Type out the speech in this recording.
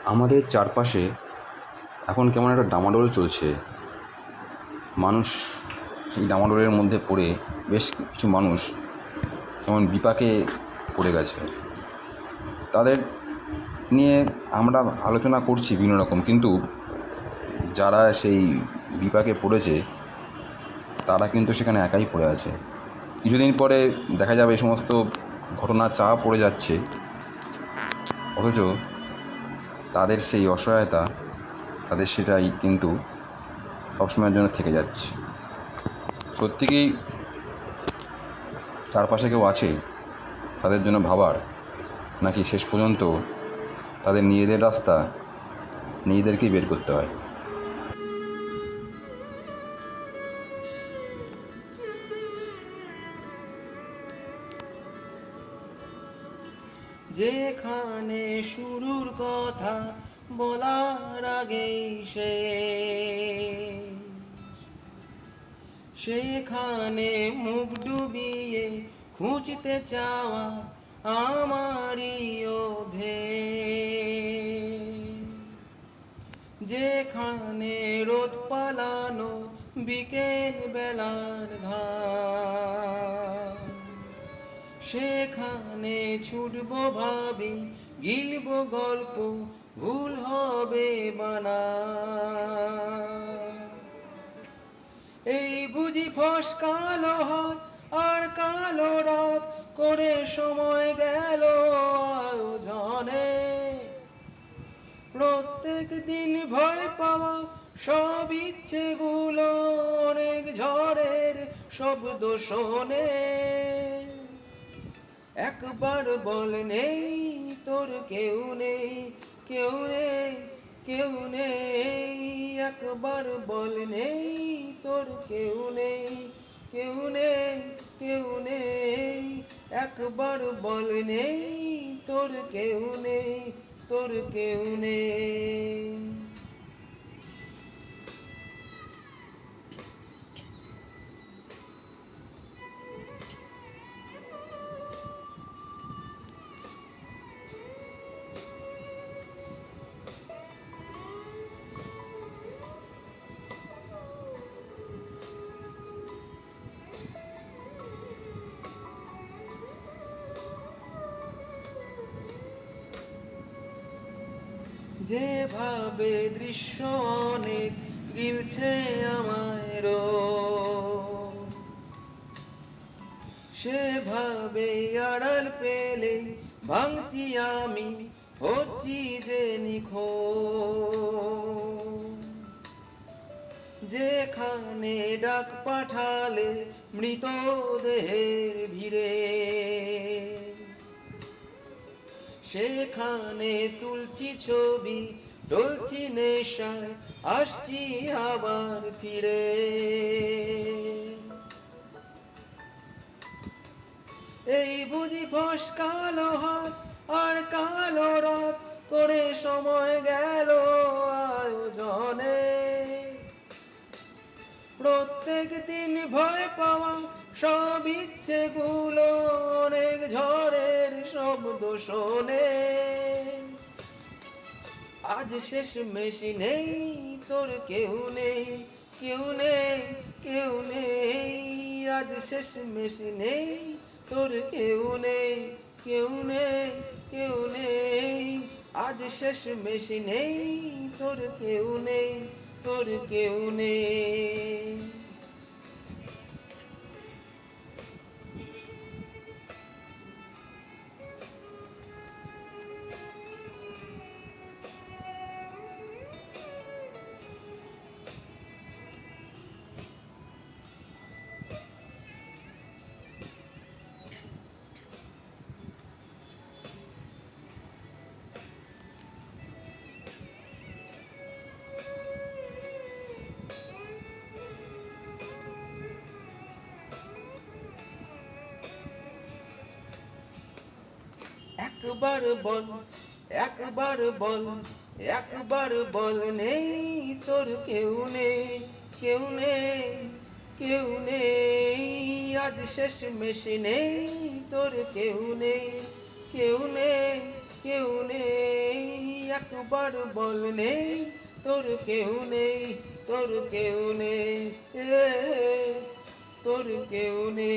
আমাদের চারপাশে এখন কেমন একটা ডামাডোল চলছে। মানুষ সেই ডামাডোলের মধ্যে পড়ে বেশ কিছু মানুষ কেমন বিপাকে পড়ে গেছে। তাদের নিয়ে আমরা আলোচনা করছি বিভিন্ন রকম, কিন্তু যারা সেই বিপাকে পড়েছে তারা কিন্তু সেখানে একাই পড়ে আছে। কিছুদিন পরে দেখা যাবে এই সমস্ত ঘটনা চাপা পড়ে যাচ্ছে, অথচ তাদের সেই অসহায়তা, তাদের সেটাই কিন্তু সবসময়ের জন্য থেকে যাচ্ছে। সত্যি কি চারপাশে কেউ আছে তাদের জন্য ভাবার, নাকি শেষ পর্যন্ত তাদের নিজেদের রাস্তা নিজেদেরকেই বের করতে হয়? যেখানে শুরুর কথা বলার আগেই সেখানে মুখ ডুবিয়ে খুঁজতে চাওয়া আমারই যেখানে রোদ পালানো বিকেল বেলার ঘাম, সেখানে ছুটবো ভাবি, গিলবো গল্প, ভুল হবে মানা। এই বুঝি ফসকালো হাত আর কালো রাত করে সময় গেল আয়োজনে। প্রত্যেক দিন ভয় পাওয়া সব ইচ্ছেগুলো অনেক ঝড়ের শব্দ শোনে। একবার বল নেই তোর কেউ নেই, কেউ নেই, কেউ নেই। একবার বল নেই তোর কেউ নেই, কেউ নেই, কেউ নেই। একবার বল নেই তোর কেউ নেই, তোর কেউ নেই। যেভাবে দৃশ্য অনেক গিলছে আমায় সেভাবে আড়াল পেলে ভাঙছি আমি, হচ্ছি যে নিখোঁজ। যেখানে ডাক পাঠালে মৃতদেহের ভিড়ে, সেখানে তুলছি ছবি, ডলছি নেশায়, আসছি আবার ফিরে। এই বুঝি ফসকালো হাত আর কালো রাত করে সময় গেল আয়োজনে। প্রত্যেক দিন ভয় পাওয়া সব ইচ্ছেগুলো অনেক ঝড়ের শব্দ শোনে। আজ শেষ মেশি নেই তোর কেউ নেই, কেউ নেই, কেউ নেই। আজ শেষ মেশি নেই তোর কেউ নেই, কেউ নেই, কেউ নেই। আজ শেষ মেশি নেই তোর কেউ নেই, তোর কেউ নেই। একবার বল, একবার বল, একবার বল নেই তোর কেউ নেই, কেউ নেই, কেউ নেই। আজ শেষ মেশে নেই তোর কেউ নেই, কেউ নেই, কেউ নেই। একবার বল নেই তোর কেউ নেই, তোর কেউ নেই, তোর কেউ নেই।